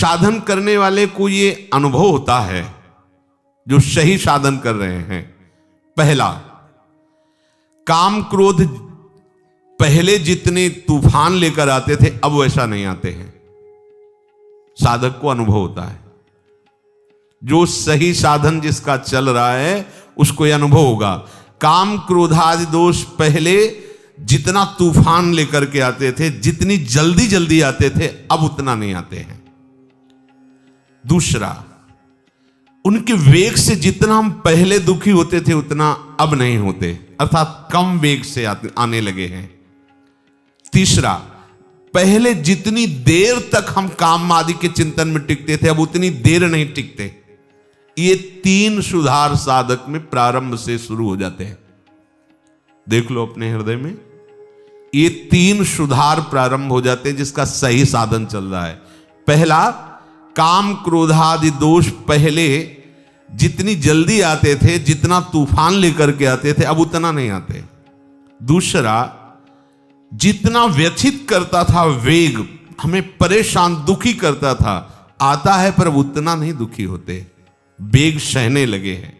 साधन करने वाले को ये अनुभव होता है, जो सही साधन कर रहे हैं। पहला, काम क्रोध पहले जितने तूफान लेकर आते थे अब वैसा नहीं आते हैं। साधक को अनुभव होता है, जो सही साधन जिसका चल रहा है उसको यह अनुभव होगा। काम क्रोधादि दोष पहले जितना तूफान लेकर के आते थे, जितनी जल्दी जल्दी आते थे, अब उतना नहीं आते हैं। दूसरा, उनके वेग से जितना हम पहले दुखी होते थे उतना अब नहीं होते, अर्थात कम वेग से आने लगे हैं। तीसरा, पहले जितनी देर तक हम काम आदि के चिंतन में टिकते थे अब उतनी देर नहीं टिकते। ये तीन सुधार साधक में प्रारंभ से शुरू हो जाते हैं। देख लो अपने हृदय में, ये तीन सुधार प्रारंभ हो जाते हैं जिसका सही साधन चल रहा है। पहला, काम क्रोधादि दोष पहले जितनी जल्दी आते थे, जितना तूफान लेकर के आते थे, अब उतना नहीं आते। दूसरा, जितना व्यथित करता था वेग, हमें परेशान दुखी करता था, आता है पर उतना नहीं दुखी होते, वेग सहने लगे हैं।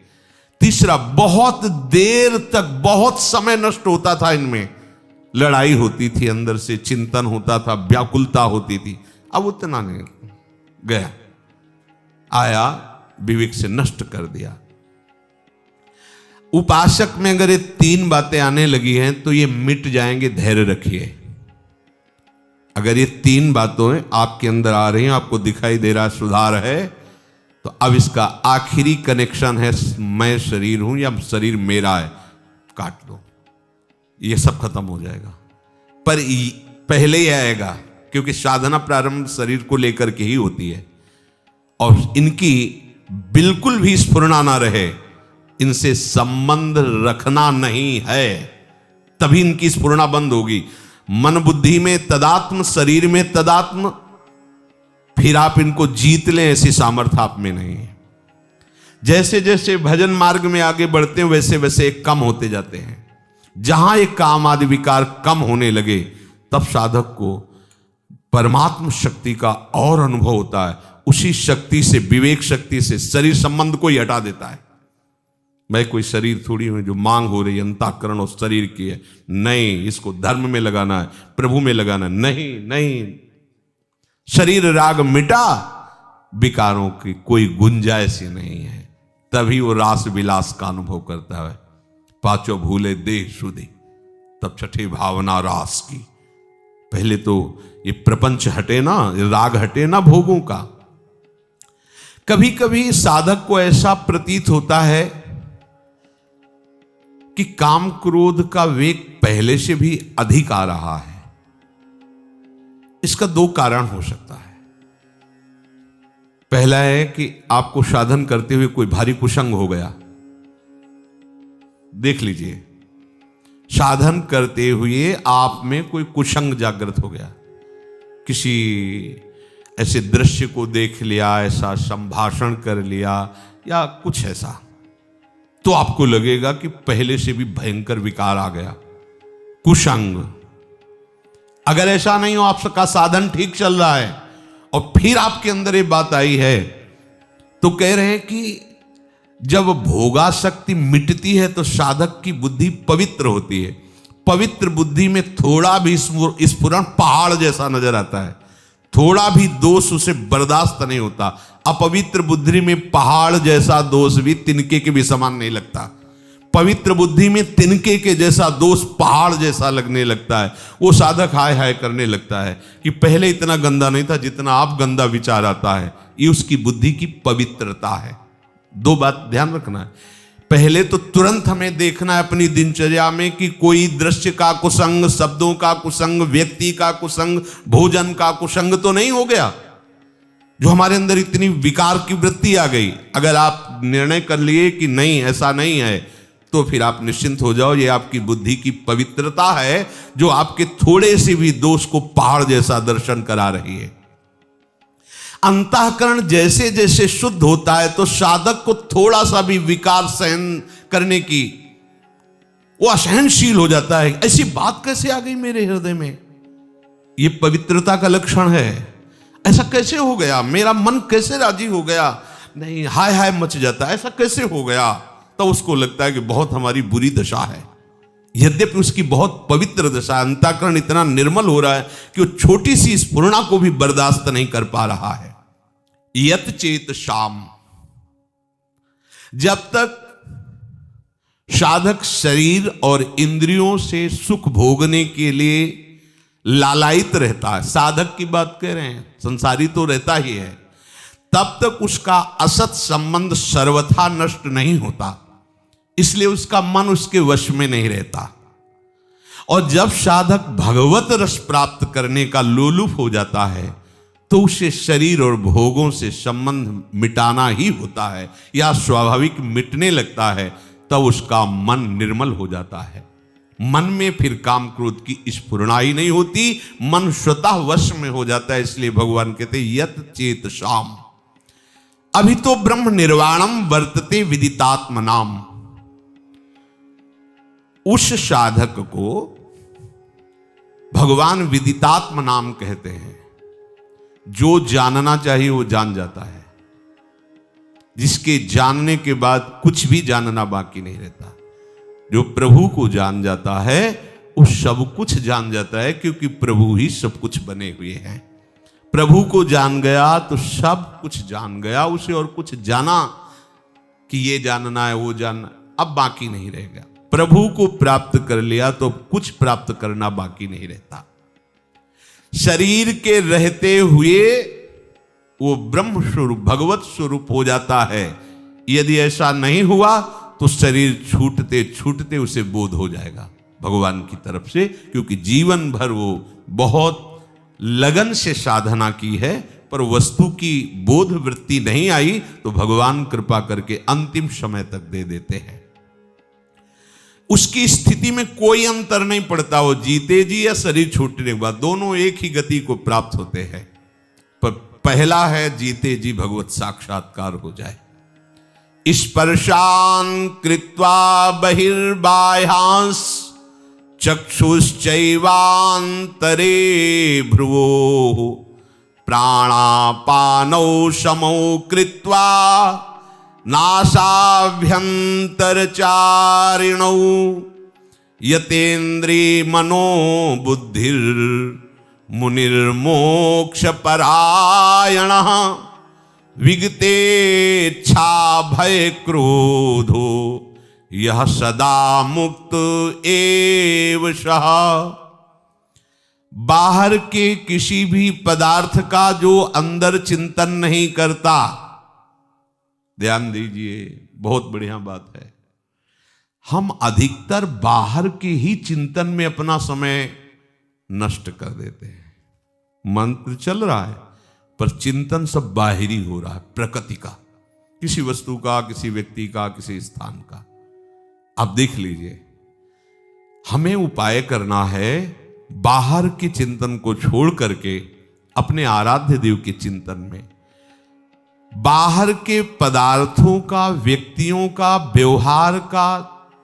तीसरा, बहुत देर तक बहुत समय नष्ट होता था, इनमें लड़ाई होती थी, अंदर से चिंतन होता था, व्याकुलता होती थी, अब उतना नहीं, गया आया विवेक से नष्ट कर दिया। उपासक में अगर ये तीन बातें आने लगी हैं तो ये मिट जाएंगे, धैर्य रखिए। अगर ये तीन बातें आपके अंदर आ रही हैं, आपको दिखाई दे रहा सुधार है, तो अब इसका आखिरी कनेक्शन है, मैं शरीर हूं या शरीर मेरा है, काट दो, ये सब खत्म हो जाएगा। पर पहले ही आएगा, क्योंकि साधना प्रारंभ शरीर को लेकर के ही होती है, और इनकी बिल्कुल भी स्फुरना ना रहे, इनसे संबंध रखना नहीं है, तभी इनकी स्फुरना बंद होगी। मन बुद्धि में तदात्म, शरीर में तदात्म, फिर आप इनको जीत लें, ऐसी सामर्थ्य आप में नहीं है। जैसे जैसे भजन मार्ग में आगे बढ़ते हैं वैसे वैसे कम होते जाते हैं। जहां एक काम आदि विकार कम होने लगे तब साधक को परमात्म शक्ति का और अनुभव होता है। उसी शक्ति से, विवेक शक्ति से शरीर संबंध को ही हटा देता है। मैं कोई शरीर थोड़ी हूं जो मांग हो रही है अंतःकरण और शरीर की है, नहीं, इसको धर्म में लगाना है, प्रभु में लगाना है, नहीं नहीं, शरीर राग मिटा, विकारों की कोई गुंजाइश ही नहीं है, तभी वो रास विलास का अनुभव करता है। पांचों भूले देह सुधि, तब छठी भावना रास की। पहले तो ये प्रपंच हटे ना, राग हटे ना भोगों का। कभी कभी साधक को ऐसा प्रतीत होता है कि काम क्रोध का वेग पहले से भी अधिक आ रहा है। इसका दो कारण हो सकता है। पहला है कि आपको साधन करते हुए कोई भारी कुसंग हो गया। देख लीजिए, साधन करते हुए आप में कोई कुसंग जागृत हो गया, किसी ऐसे दृश्य को देख लिया, ऐसा संभाषण कर लिया या कुछ ऐसा, तो आपको लगेगा कि पहले से भी भयंकर विकार आ गया, कुसंग। अगर ऐसा नहीं हो, आपका साधन ठीक चल रहा है और फिर आपके अंदर ये बात आई है, तो कह रहे हैं कि जब भोगासक्ति मिटती है तो साधक की बुद्धि पवित्र होती है। पवित्र बुद्धि में थोड़ा भी स्फुरण पहाड़ जैसा नजर आता है, थोड़ा भी दोष उसे बर्दाश्त नहीं होता। अपवित्र बुद्धि में पहाड़ जैसा दोष भी तिनके के भी समान नहीं लगता, पवित्र बुद्धि में तिनके के जैसा दोष पहाड़ जैसा लगने लगता है। वो साधक हाय हाय करने लगता है कि पहले इतना गंदा नहीं था जितना आप गंदा विचार आता है। ये उसकी बुद्धि की पवित्रता है। दो बात ध्यान रखना है, पहले तो तुरंत हमें देखना है अपनी दिनचर्या में कि कोई दृश्य का कुसंग, शब्दों का कुसंग, व्यक्ति का कुसंग, भोजन का कुसंग तो नहीं हो गया जो हमारे अंदर इतनी विकार की वृत्ति आ गई। अगर आप निर्णय कर लिए कि नहीं ऐसा नहीं है, तो फिर आप निश्चिंत हो जाओ, ये आपकी बुद्धि की पवित्रता है जो आपके थोड़े से भी दोष को पहाड़ जैसा दर्शन करा रही है। अंतःकरण जैसे जैसे शुद्ध होता है तो साधक को थोड़ा सा भी विकार सहन करने की वो असहनशील हो जाता है। ऐसी बात कैसे आ गई मेरे हृदय में? ये पवित्रता का लक्षण है। ऐसा कैसे हो गया, मेरा मन कैसे राजी हो गया, नहीं हाय हाय मच जाता है, ऐसा कैसे हो गया। तो उसको लगता है कि बहुत हमारी बुरी दशा है, यद्यपि उसकी बहुत पवित्र दशा, अंतःकरण इतना निर्मल हो रहा है कि वो छोटी सी स्फुरणा को भी बर्दाश्त नहीं कर पा रहा है। यत चेत शाम, जब तक साधक शरीर और इंद्रियों से सुख भोगने के लिए लालायित रहता है, साधक की बात कह रहे हैं, संसारी तो रहता ही है, तब तक उसका असत संबंध सर्वथा नष्ट नहीं होता, इसलिए उसका मन उसके वश में नहीं रहता। और जब साधक भगवत रस प्राप्त करने का लोलुप हो जाता है तो उसे शरीर और भोगों से संबंध मिटाना ही होता है या स्वाभाविक मिटने लगता है, तब उसका मन निर्मल हो जाता है। मन में फिर काम क्रोध की स्फुरणा ही नहीं होती, मन स्वतः वश में हो जाता है। इसलिए भगवान कहते यत चेत शाम, अभी तो ब्रह्म निर्वाणम वर्तते विदितात्मनाम। उस साधक को भगवान विदितात्म नाम कहते हैं, जो जानना चाहिए वो जान जाता है, जिसके जानने के बाद कुछ भी जानना बाकी नहीं रहता। जो प्रभु को जान जाता है वो सब कुछ जान जाता है, क्योंकि प्रभु ही सब कुछ बने हुए हैं। प्रभु को जान गया तो सब कुछ जान गया, उसे और कुछ जाना कि ये जानना है वो जानना अब बाकी नहीं रहेगा। प्रभु को प्राप्त कर लिया तो कुछ प्राप्त करना बाकी नहीं रहता। शरीर के रहते हुए वो ब्रह्म स्वरूप भगवत स्वरूप हो जाता है। यदि ऐसा नहीं हुआ तो शरीर छूटते छूटते उसे बोध हो जाएगा भगवान की तरफ से, क्योंकि जीवन भर वो बहुत लगन से साधना की है, पर वस्तु की बोध वृत्ति नहीं आई तो भगवान कृपा करके अंतिम समय तक दे देते हैं। उसकी स्थिति में कोई अंतर नहीं पड़ता, वो जीते जी या शरीर छूटने के बाद दोनों एक ही गति को प्राप्त होते हैं। पर पहला है जीते जी भगवत साक्षात्कार हो जाए। स्पर्शान कृत्वा बहिर्बाह्यांस चक्षुश्चैवांतरे भ्रुवो प्राणापानौ समौ कृत्वा नासाभ्यंतरचारिणौ यतेन्द्रिय मनो बुद्धिर मुनिर्मोक्षपरायणः विगतेच्छा भय क्रोधो यह सदा मुक्त एव सः। बाहर के किसी भी पदार्थ का जो अंदर चिंतन नहीं करता, ध्यान दीजिए बहुत बढ़िया बात है, हम अधिकतर बाहर के ही चिंतन में अपना समय नष्ट कर देते हैं। मंत्र चल रहा है पर चिंतन सब बाहरी हो रहा है, प्रकृति का, किसी वस्तु का, किसी व्यक्ति का, किसी स्थान का। आप देख लीजिए, हमें उपाय करना है बाहर के चिंतन को छोड़ करके अपने आराध्य देव के चिंतन में, बाहर के पदार्थों का, व्यक्तियों का, व्यवहार का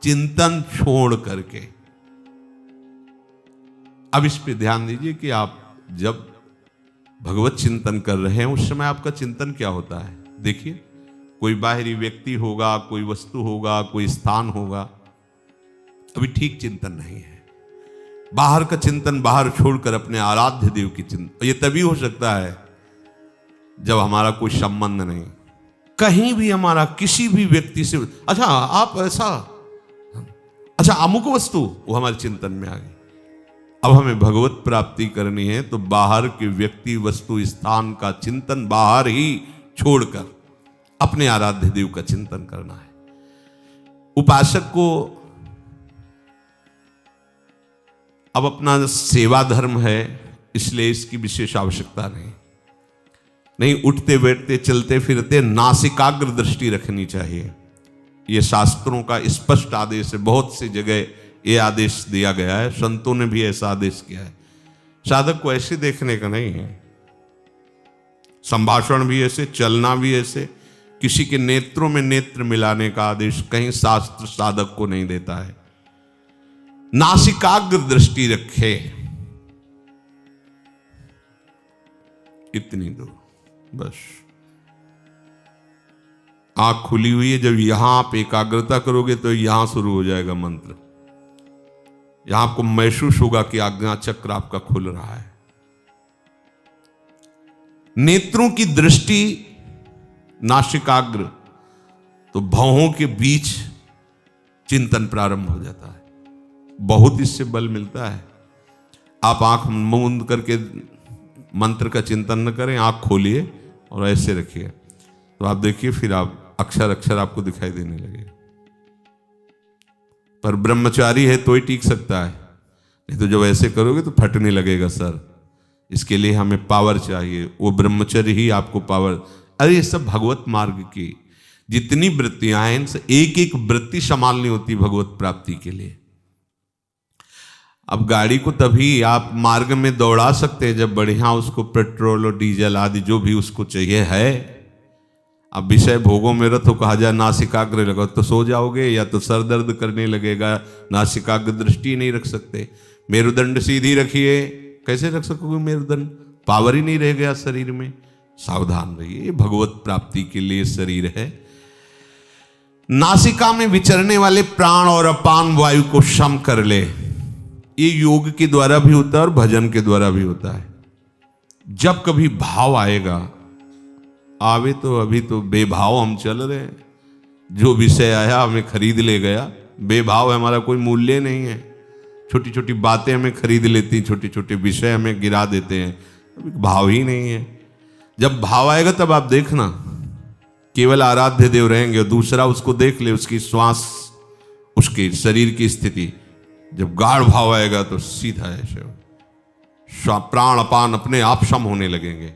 चिंतन छोड़ करके। अब इस पे ध्यान दीजिए कि आप जब भगवत चिंतन कर रहे हैं उस समय आपका चिंतन क्या होता है। देखिए, कोई बाहरी व्यक्ति होगा, कोई वस्तु होगा, कोई स्थान होगा, अभी ठीक चिंतन नहीं है। बाहर का चिंतन बाहर छोड़कर अपने आराध्य देव की चिंतन, ये तभी हो सकता है जब हमारा कोई संबंध नहीं, कहीं भी हमारा किसी भी व्यक्ति से, अच्छा आप ऐसा, अच्छा अमुक वस्तु, वो हमारे चिंतन में आ गई। अब हमें भगवत प्राप्ति करनी है तो बाहर के व्यक्ति, वस्तु, स्थान का चिंतन बाहर ही छोड़कर अपने आराध्य देव का चिंतन करना है। उपासक को अब अपना सेवा धर्म है, इसलिए इसकी विशेष आवश्यकता नहीं, उठते बैठते चलते फिरते नासिकाग्र दृष्टि रखनी चाहिए। यह शास्त्रों का स्पष्ट आदेश है, बहुत सी जगह ये आदेश दिया गया है, संतों ने भी ऐसा आदेश किया है। साधक को ऐसे देखने का नहीं है, संभाषण भी ऐसे, चलना भी ऐसे, किसी के नेत्रों में नेत्र मिलाने का आदेश कहीं शास्त्र साधक को नहीं देता है। नासिकाग्र दृष्टि रखे, इतनी दूर बस। आंख खुली हुई है, जब यहां आप एकाग्रता करोगे तो यहां शुरू हो जाएगा मंत्र। यहां आपको महसूस होगा कि आज्ञा चक्र आपका खुल रहा है। नेत्रों की दृष्टि नासिकाग्र, तो भौहों के बीच चिंतन प्रारंभ हो जाता है। बहुत इससे बल मिलता है। आप आंख मूंद करके मंत्र का चिंतन न करें, आंख खोलिए और ऐसे रखिए, तो आप देखिए फिर आप अक्षर अक्षर आपको दिखाई देने लगे। पर ब्रह्मचारी है तो ही टीक सकता है, नहीं तो जब ऐसे करोगे तो फटने लगेगा सर। इसके लिए हमें पावर चाहिए, वो ब्रह्मचर्य ही आपको पावर। अरे ये सब भगवत मार्ग की जितनी वृत्तियां हैं, इनसे एक एक वृत्ति संभालनी होती भगवत प्राप्ति के लिए। अब गाड़ी को तभी आप मार्ग में दौड़ा सकते हैं जब बढ़िया उसको पेट्रोल और डीजल आदि जो भी उसको चाहिए है। अब विषय भोगों में रत हो, कहा जाए नासिकाग्र लगाओ तो सो जाओगे, या तो सर दर्द करने लगेगा, नासिकाग्र दृष्टि नहीं रख सकते। मेरुदंड सीधी रखिए, कैसे रख सकोगे मेरुदंड, पावर ही नहीं रह गया शरीर में। सावधान रहिए, भगवत प्राप्ति के लिए शरीर है। नासिका में विचरने वाले प्राण और अपान वायु को सम कर ले, ये योग के द्वारा भी होता है और भजन के द्वारा भी होता है। जब कभी भाव आएगा, आवे तो अभी तो बेभाव हम चल रहे हैं, जो विषय आया हमें खरीद ले गया। बेभाव है, हमारा कोई मूल्य नहीं है। छोटी छोटी बातें हमें खरीद लेती, छोटे छोटे विषय हमें गिरा देते हैं, भाव ही नहीं है। जब भाव आएगा तब आप देखना, केवल आराध्य देव रहेंगे और दूसरा उसको देख ले, उसकी श्वास, उसके शरीर की स्थिति। जब गाढ़ भाव आएगा तो सीधा ऐसे प्राण अपान अपने आप सम होने लगेंगे।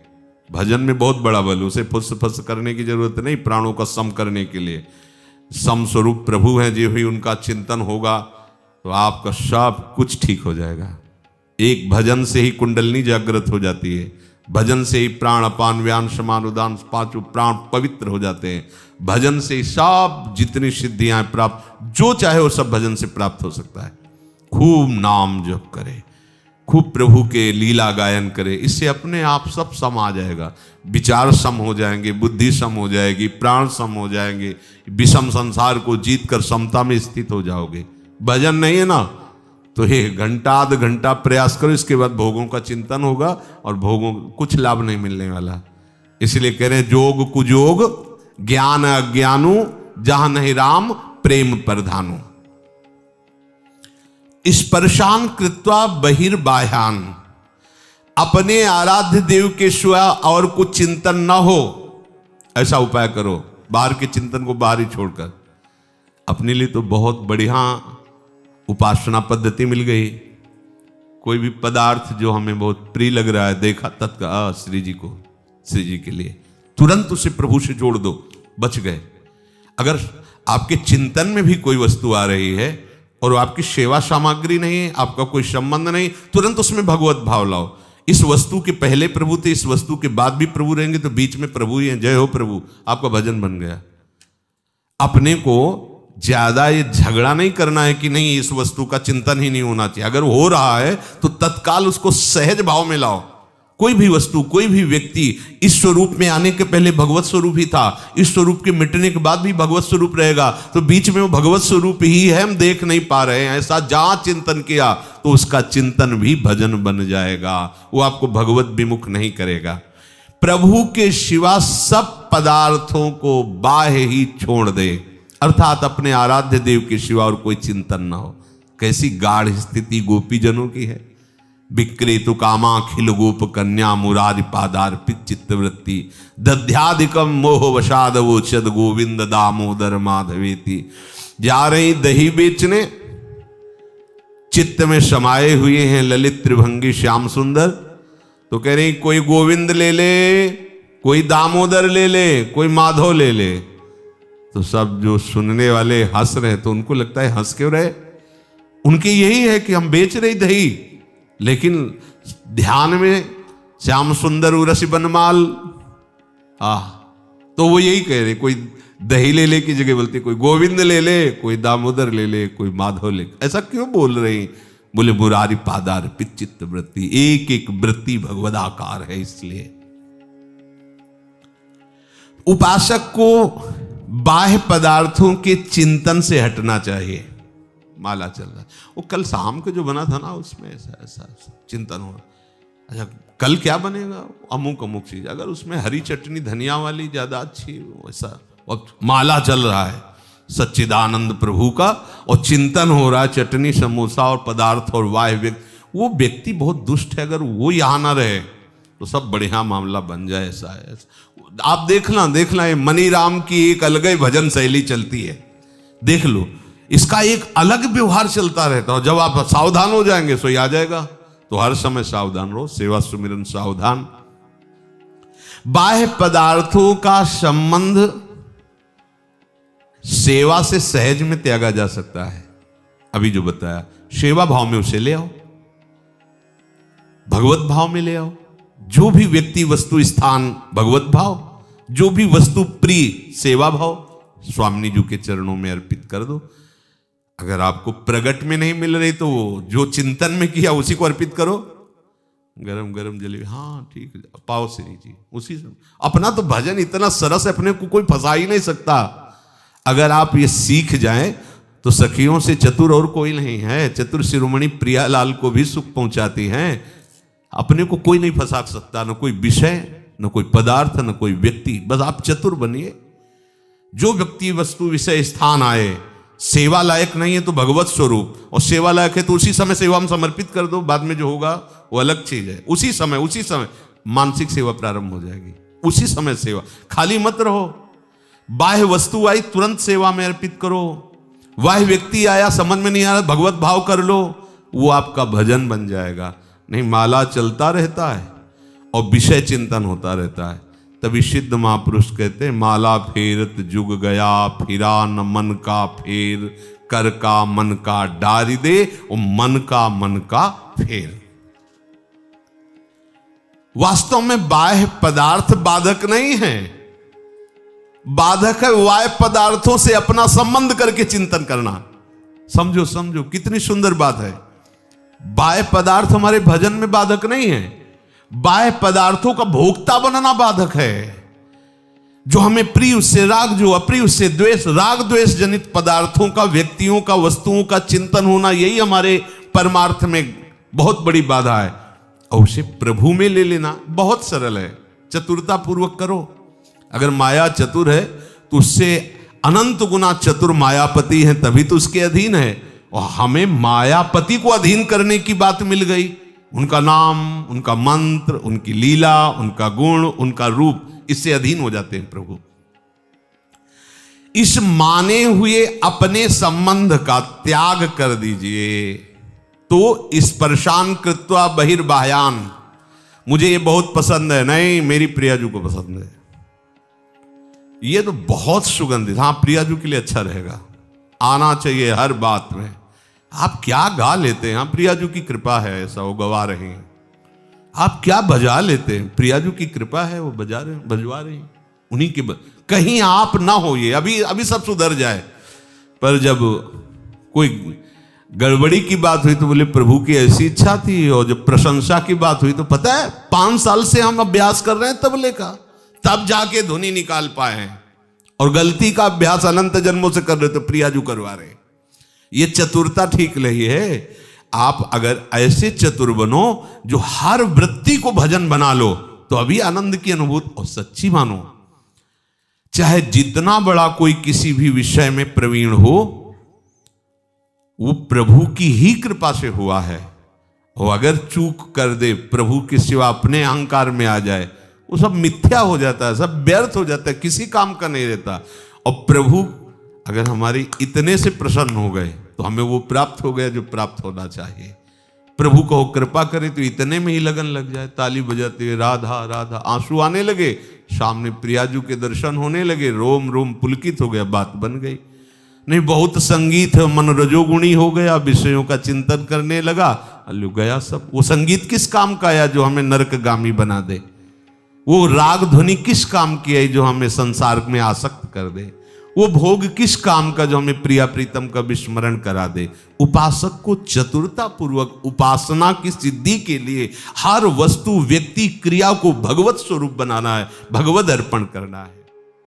भजन में बहुत बड़ा बल, उसे फुस फुस करने की जरूरत नहीं। प्राणों का सम करने के लिए सम स्वरूप प्रभु हैं, जो ही उनका चिंतन होगा तो आपका सब कुछ ठीक हो जाएगा। एक भजन से ही कुंडलनी जागृत हो जाती है, भजन से ही प्राण अपान व्यान समान उदान पांचों प्राण पवित्र हो जाते हैं। भजन से ही सब जितनी सिद्धियां प्राप्त, जो चाहे वो सब भजन से प्राप्त हो सकता है। खूब नाम जप करे, खूब प्रभु के लीला गायन करे, इससे अपने आप सब सम आ जाएगा। विचार सम हो जाएंगे, बुद्धि सम हो जाएगी, प्राण सम हो जाएंगे, विषम संसार को जीत कर समता में स्थित हो जाओगे। भजन नहीं है ना, तो ये घंटा आध घंटा प्रयास करो, इसके बाद भोगों का चिंतन होगा और भोगों कुछ लाभ नहीं मिलने वाला। इसलिए कह रहे हैं जोग कुजोग ज्ञान अज्ञानु, जहां नहीं राम प्रेम प्रधानु। स्पर्शान कृत्वा बहिर्बाह्यान, अपने आराध्य देव के सिवा और कुछ चिंतन न हो, ऐसा उपाय करो। बाहर के चिंतन को बाहर ही छोड़कर अपने लिए तो बहुत बढ़िया उपासना पद्धति मिल गई। कोई भी पदार्थ जो हमें बहुत प्रिय लग रहा है, देखा तत्काल श्री जी को, श्री जी के लिए तुरंत उसे प्रभु से जोड़ दो, बच गए। अगर आपके चिंतन में भी कोई वस्तु आ रही है और आपकी सेवा सामग्री नहीं है, आपका कोई संबंध नहीं, तुरंत उसमें भगवत भाव लाओ। इस वस्तु के पहले प्रभु थे, इस वस्तु के बाद भी प्रभु रहेंगे, तो बीच में प्रभु ही है। जय हो प्रभु, आपका भजन बन गया। अपने को ज्यादा ये झगड़ा नहीं करना है कि नहीं इस वस्तु का चिंतन ही नहीं होना चाहिए। अगर हो रहा है तो तत्काल उसको सहज भाव में लाओ। कोई भी वस्तु, कोई भी व्यक्ति इस स्वरूप में आने के पहले भगवत स्वरूप ही था, इस स्वरूप के मिटने के बाद भी भगवत स्वरूप रहेगा, तो बीच में वो भगवत स्वरूप ही है, हम देख नहीं पा रहे हैं। ऐसा जहां चिंतन किया तो उसका चिंतन भी भजन बन जाएगा, वो आपको भगवत विमुख नहीं करेगा। प्रभु के सिवा सब पदार्थों को बाह्य ही छोड़ दे, अर्थात अपने आराध्य देव के सिवा और कोई चिंतन ना हो। कैसी गाढ़ स्थिति गोपी जनों की है। विक्रेतु कामाखिल गोप कन्या मुरारी पादार्पित चित्तवृत्ति, दध्याधिकम मोह वशाद वोचद गोविंद दामोदर माधवेति। जा रही दही बेचने, चित्त में समाये हुए हैं ललित त्रिभंगी श्याम सुंदर, तो कह रही कोई गोविंद ले ले, कोई दामोदर ले ले, कोई माधव ले ले। तो सब जो सुनने वाले हंस रहे, तो उनको लगता है हंस क्यों रहे, उनके यही है कि हम बेच रही दही, लेकिन ध्यान में श्याम सुंदर उरसी बनमाल। तो वो यही कह रहे, कोई दही ले ले की जगह बोलते कोई गोविंद ले ले, कोई दामोदर ले ले, कोई माधव ले। ऐसा क्यों बोल रहे हैं? बोले मुरारी पादार्पित चित्त वृत्ति, एक एक वृत्ति भगवदाकार है, इसलिए उपासक को बाह्य पदार्थों के चिंतन से हटना चाहिए। माला चल रहा है, वो कल शाम को जो बना था ना, उसमें ऐसा ऐसा चिंतन हो, अच्छा कल क्या बनेगा, अमुक अमुक चीज, अगर उसमें हरी चटनी धनिया वाली ज्यादा अच्छी, वैसा। और माला चल रहा है सच्चिदानंद प्रभु का, और चिंतन हो रहा है चटनी समोसा और पदार्थ और वाह्य, वो व्यक्ति बहुत दुष्ट है। अगर वो यहां ना रहे तो सब बढ़िया मामला बन जाए। ऐसा है, आप देखना ये मनीराम की एक अलग ही भजन शैली चलती है, देख लो, इसका एक अलग व्यवहार चलता रहता है। जब आप सावधान हो जाएंगे सो आ जाएगा। तो हर समय सावधान रहो, सेवा सुमिरन सावधान। बाह्य पदार्थों का संबंध सेवा से सहज में त्यागा जा सकता है। अभी जो बताया, सेवा भाव में उसे ले आओ, भगवत भाव में ले आओ। जो भी व्यक्ति वस्तु स्थान भगवत भाव, जो भी वस्तु प्रिय सेवा भाव, स्वामी जी के चरणों में अर्पित कर दो। अगर आपको प्रगट में नहीं मिल रही तो जो चिंतन में किया उसी को अर्पित करो। गरम गरम जलेबी, हाँ ठीक है, पाओ श्री जी, उसी से। अपना तो भजन इतना सरस है, अपने को कोई फंसा ही नहीं सकता। अगर आप ये सीख जाएं तो सखियों से चतुर और कोई नहीं है। चतुर शिरोमणि प्रियालाल को भी सुख पहुंचाती हैं। अपने को कोई नहीं फंसा सकता, न कोई विषय, न कोई पदार्थ, न कोई व्यक्ति। बस आप चतुर बनिए। जो व्यक्ति वस्तु विषय स्थान आए, सेवा लायक नहीं है तो भगवत स्वरूप, और सेवा लायक है तो उसी समय सेवा में समर्पित कर दो। बाद में जो होगा वो अलग चीज है। उसी समय मानसिक सेवा प्रारंभ हो जाएगी। उसी समय सेवा, खाली मत रहो। बाह्य वस्तु आई तुरंत सेवा में अर्पित करो। बाह्य व्यक्ति आया समझ में नहीं आ रहा, भगवत भाव कर लो, वो आपका भजन बन जाएगा। नहीं, माला चलता रहता है और विषय चिंतन होता रहता है। तभी सिद्ध महापुरुष कहते हैं, माला फेरत जुग गया, फिरा न मन का फेर, कर का मन का डारी दे, और मन का फेर। वास्तव में बाह्य पदार्थ बाधक नहीं है, बाधक है बाह्य पदार्थों से अपना संबंध करके चिंतन करना। समझो कितनी सुंदर बात है। बाह्य पदार्थ हमारे भजन में बाधक नहीं है, बाह्य पदार्थों का भोक्ता बनना बाधक है। जो हमें प्रिय उससे राग, जो अप्रिय उससे द्वेष। राग द्वेष जनित पदार्थों का, व्यक्तियों का, वस्तुओं का चिंतन होना, यही हमारे परमार्थ में बहुत बड़ी बाधा है। और उसे प्रभु में ले लेना बहुत सरल है। चतुरता पूर्वक करो। अगर माया चतुर है तो उससे अनंत गुना चतुर मायापति है, तभी तो उसके अधीन है। और हमें मायापति को अधीन करने की बात मिल गई। उनका नाम, उनका मंत्र, उनकी लीला, उनका गुण, उनका रूप, इससे अधीन हो जाते हैं प्रभु। इस माने हुए अपने संबंध का त्याग कर दीजिए। तो स्पर्शान कृत्वा बहिर्बाह्यान, मुझे ये बहुत पसंद है, नहीं मेरी प्रियाजू को पसंद है, ये तो बहुत सुगंधित, हाँ प्रियाजू के लिए अच्छा रहेगा, आना चाहिए हर बात में। आप क्या गा लेते हैं, हाँ प्रियाजू की कृपा है, ऐसा वो गवा रहे हैं। आप क्या बजा लेते हैं, प्रियाजू की कृपा है, वो बजवा रहे हैं। उन्हीं के कहीं आप ना हो, ये अभी सब सुधर जाए। पर जब कोई गड़बड़ी की बात हुई तो बोले प्रभु की ऐसी इच्छा थी। और जब प्रशंसा की बात हुई तो पता है 5 साल से हम अभ्यास कर रहे हैं तबले का, तब जाके धुनी निकाल पाए हैं। और गलती का अभ्यास अनंत जन्मों से कर रहे तो प्रियाजू करवा रहे। ये चतुरता ठीक नहीं है। आप अगर ऐसे चतुर बनो जो हर वृत्ति को भजन बना लो, तो अभी आनंद की अनुभूति और सच्ची मानो। चाहे जितना बड़ा कोई किसी भी विषय में प्रवीण हो, वो प्रभु की ही कृपा से हुआ है। और अगर चूक कर दे, प्रभु के सिवा अपने अहंकार में आ जाए, वो सब मिथ्या हो जाता है, सब व्यर्थ हो जाता है, किसी काम का नहीं रहता। और प्रभु अगर हमारी इतने से प्रसन्न हो गए तो हमें वो प्राप्त हो गया जो प्राप्त होना चाहिए। प्रभु को कृपा करे तो इतने में ही लगन लग जाए, ताली बजाते हुए राधा राधा, आंसू आने लगे, सामने प्रियाजू के दर्शन होने लगे, रोम रोम पुलकित हो गया, बात बन गई। नहीं बहुत संगीत है, मन रजोगुणी हो गया, विषयों का चिंतन करने लगा, अल्लू गया सब। वो संगीत किस काम का आया जो हमें नरकगामी बना दे? वो राग ध्वनि किस काम की आई जो हमें संसार में आसक्त कर दे? वो भोग किस काम का जो हमें प्रिया प्रीतम का विस्मरण करा दे? उपासक को चतुरता पूर्वक उपासना की सिद्धि के लिए हर वस्तु, व्यक्ति, क्रिया को भगवत स्वरूप बनाना है, भगवत अर्पण करना है।